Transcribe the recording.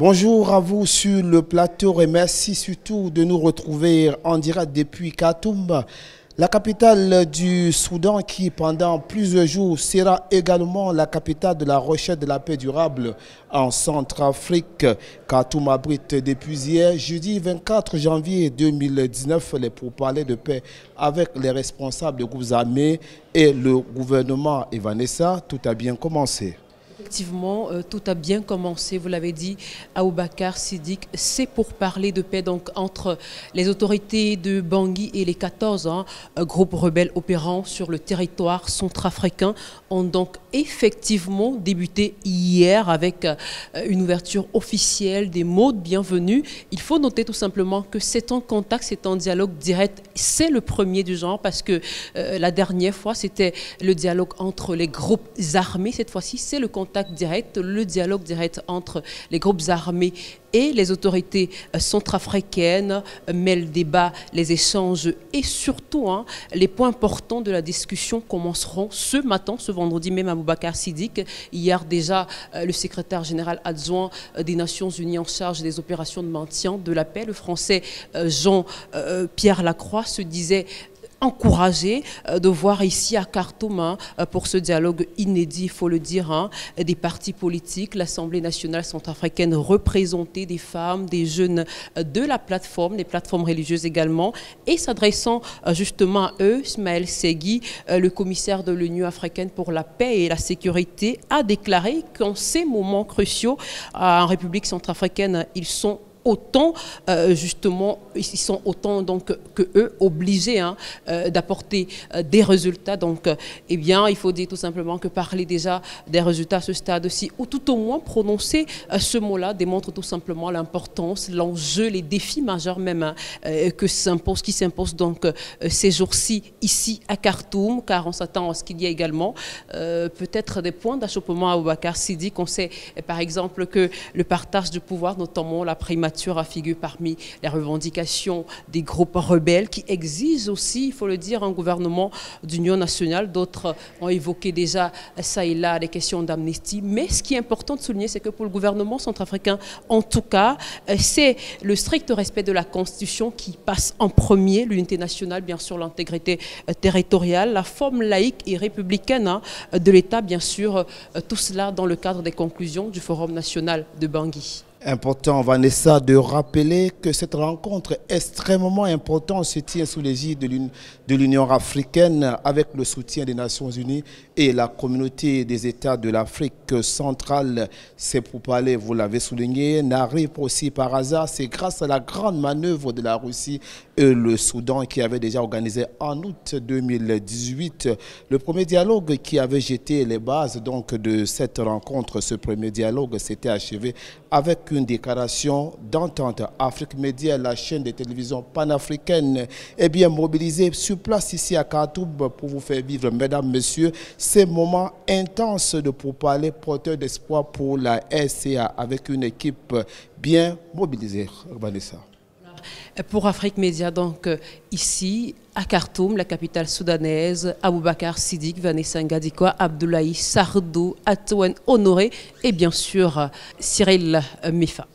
Bonjour à vous sur le plateau et merci surtout de nous retrouver en direct depuis Khartoum, la capitale du Soudan qui pendant plusieurs jours sera également la capitale de la recherche de la paix durable en Centrafrique. Khartoum abrite depuis hier, jeudi 24 janvier 2019, les pourparlers de paix avec les responsables des groupes armés et le gouvernement. Et Vanessa, tout a bien commencé. Effectivement, tout a bien commencé, vous l'avez dit, Aboubakar Siddique, c'est pour parler de paix donc, entre les autorités de Bangui et les 14 groupes rebelles opérant sur le territoire centrafricain ont donc effectivement débuté hier avec une ouverture officielle, des mots de bienvenue. Il faut noter tout simplement que c'est un contact, c'est un dialogue direct, c'est le premier du genre parce que la dernière fois c'était le dialogue entre les groupes armés, cette fois-ci c'est le contact direct, le dialogue direct entre les groupes armés et les autorités centrafricaines, mais le débat, les échanges et surtout les points importants de la discussion commenceront ce matin, ce vendredi même à Aboubakar Siddique. Hier déjà, le secrétaire général adjoint des Nations Unies en charge des opérations de maintien de la paix, le français Jean-Pierre Lacroix, se disait encouragé de voir ici à Khartoum pour ce dialogue inédit, il faut le dire, des partis politiques, l'Assemblée nationale centrafricaine représentée, des femmes, des jeunes de la plateforme, des plateformes religieuses également, et s'adressant justement à eux, Ismaël Segui, le commissaire de l'Union africaine pour la paix et la sécurité, a déclaré qu'en ces moments cruciaux en République centrafricaine, ils sont autant donc que eux obligés d'apporter des résultats. Donc, eh bien, il faut dire tout simplement que parler déjà des résultats à ce stade-ci, ou tout au moins prononcer ce mot-là, démontre tout simplement l'importance, l'enjeu, les défis majeurs même qui s'imposent donc ces jours-ci ici à Khartoum, car on s'attend à ce qu'il y ait également peut-être des points d'achoppement à Aboubakar Siddique. On sait par exemple que le partage du pouvoir, notamment la primature, a figuré parmi les revendications des groupes rebelles qui exigent aussi, il faut le dire, un gouvernement d'union nationale. D'autres ont évoqué déjà ça et là des questions d'amnistie. Mais ce qui est important de souligner, c'est que pour le gouvernement centrafricain, en tout cas, c'est le strict respect de la Constitution qui passe en premier, l'unité nationale, bien sûr, l'intégrité territoriale, la forme laïque et républicaine de l'État, bien sûr, tout cela dans le cadre des conclusions du Forum national de Bangui. Important, Vanessa, de rappeler que cette rencontre extrêmement importante se tient sous l'égide de l'Union africaine avec le soutien des Nations Unies et la communauté des États de l'Afrique centrale. C'est pour parler, vous l'avez souligné, n'arrive aussi par hasard. C'est grâce à la grande manœuvre de la Russie et le Soudan qui avait déjà organisé en août 2018 le premier dialogue qui avait jeté les bases donc de cette rencontre. Ce premier dialogue s'était achevé avec une déclaration d'entente. Afrique Média, la chaîne de télévision panafricaine, est bien mobilisée sur place ici à Khartoum pour vous faire vivre, mesdames, messieurs, ces moments intenses de pourparlers porteurs d'espoir pour la RCA avec une équipe bien mobilisée. Vanessa. Pour Afrique Média, donc ici à Khartoum, la capitale soudanaise, Aboubakar Siddique, Vanessa Ngadikwa, Abdoulaye Sardou, Atouen Honoré et bien sûr Cyril Mifa.